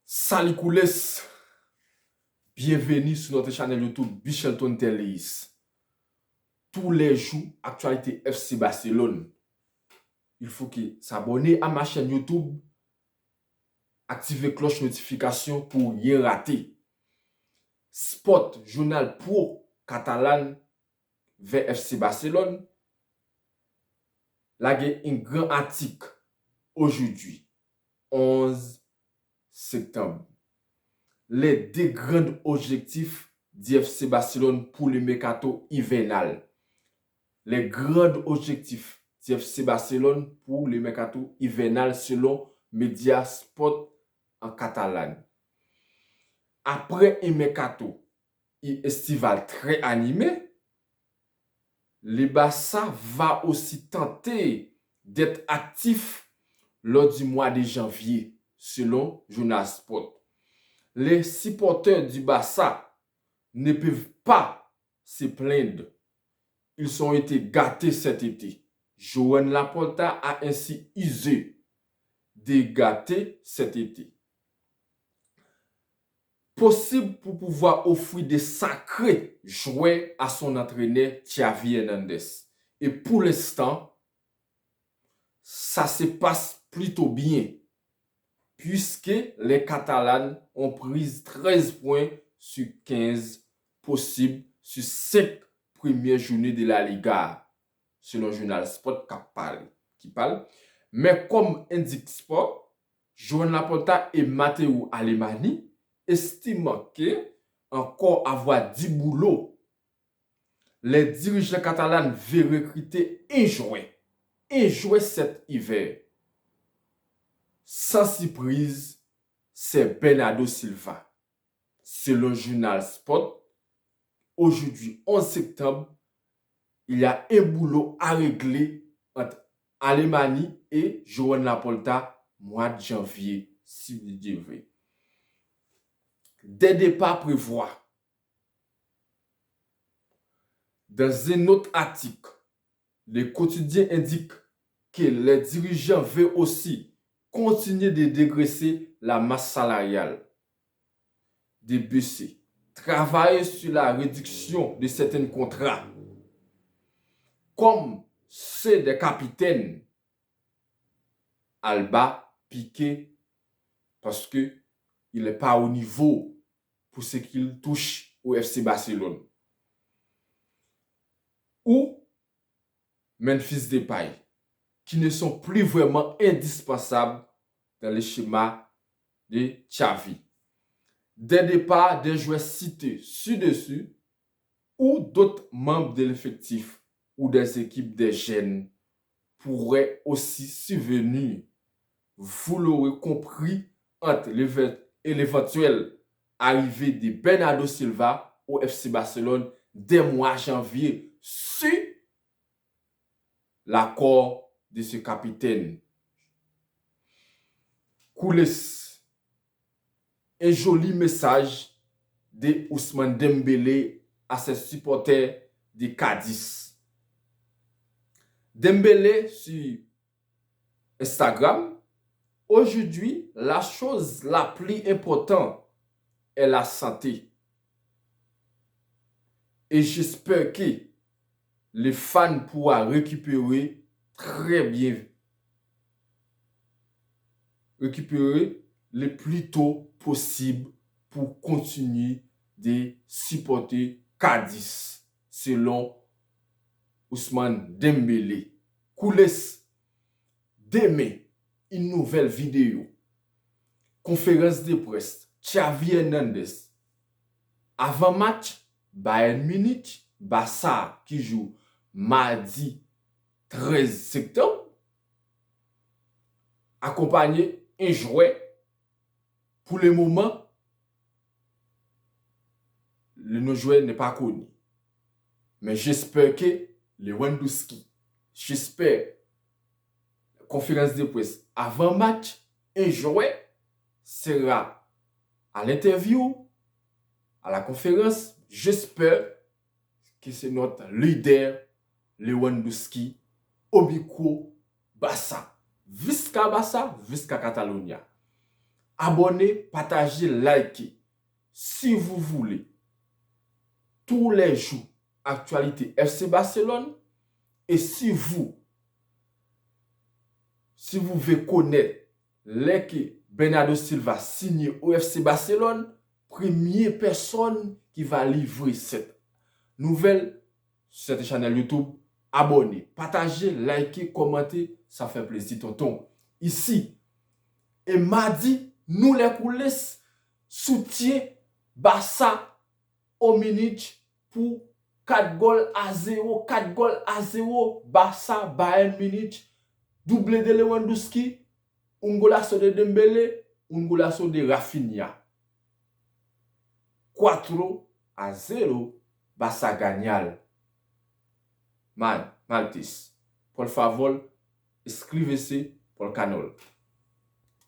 Salut Koules, bienvenue sur notre chaîne YouTube Bichelton Telis. Tous les jours, actualité FC Barcelone. Il faut que s'abonner à ma chaîne YouTube, activer cloche notification pour rien rater. Sport, journal pour Catalan vers FC Barcelone. Là, il y a un grand article aujourd'hui, 11 septembre. Les deux grands objectifs du FC Barcelone pour le mercato hivernal. Les grands objectifs du FC Barcelone pour le mercato hivernal selon Mediasport en Catalogne. Après un mercato estival très animé, le Barça va aussi tenter d'être actif lors du mois de janvier selon Journal Sport. Les supporters du Barça ne peuvent pas se plaindre. Ils ont été gâtés cet été. Joan Laporta a ainsi usé de gâter cet été. Possible pour pouvoir offrir des sacrés joueurs à son entraîneur Xavi Hernandez. Et pour l'instant, ça se passe plutôt bien. Puisque les Catalans ont pris 13 points sur 15 possibles sur 5 premières journées de la Liga, selon le journal Sport qui parle. Mais comme indique Sport, Joan Laporta et Matteo Alemany estiment qu'encore avoir du boulot, les dirigeants catalans veulent recruter un joueur cet hiver. Sans surprise, c'est Bernardo Silva. Selon le journal Sport, aujourd'hui 11 septembre, il y a un boulot à régler entre Alemany et Joan Laporta mois de janvier, si vous devez. Des départs prévoient. Dans un autre article, le quotidien indique que les dirigeants veulent aussi continuer de dégraisser la masse salariale, de baisser, travailler sur la réduction de certains contrats, comme ceux des capitaines Alba, Piqué, parce qu'il n'est pas au niveau pour ce qu'il touche au FC Barcelone. Ou Memphis Depay, qui ne sont plus vraiment indispensables dans le schéma de Xavi. Des départs des joueurs cités ci-dessus ou d'autres membres de l'effectif ou des équipes des jeunes pourraient aussi survenir. Vous l'aurez compris, entre l'éventuelle arrivée de Bernardo Silva au FC Barcelone dès mois janvier sur l'accord de ce capitaine. Koules, un joli message de Ousmane Dembélé à ses supporters de Cadiz. Dembélé sur Instagram, aujourd'hui, la chose la plus importante est la santé. Et j'espère que les fans pourront récupérer très bien, le plus tôt possible pour continuer de supporter Cadiz, selon Ousmane Dembélé. Koules, demain, une nouvelle vidéo. Conférence de presse, Xavi Hernandez. Avant match, Bayern Munich, Barça qui joue mardi 13 septembre, accompagné un joueur. Pour le moment, le joueur n'est pas connu. Mais j'espère que Lewandowski, j'espère, conférence de presse avant match, un joueur sera à l'interview, à la conférence. J'espère que c'est notre leader Lewandowski au micro Barça. Visca Barça, Visca Catalonia. abonnez, partagez, likez. Si vous voulez, tous les jours, actualité FC Barcelone. Et si vous voulez connaître les que Bernardo Silva signé au FC Barcelone, première personne qui va livrer cette nouvelle sur cette chaîne YouTube, abonnez, partagez, likez, commentez, ça fait plaisir tonton. Ici, et mardi, nous les coulisses, soutien Barça au Munich pour 4-0, 4-0, Barça, Bayern Munich, doublé de Lewandowski, un golazo de Dembélé, un golazo de Rafinha. 4-0, Barça gagnal. Man, Maltis, por favor, inscrevez-vous pour le canal.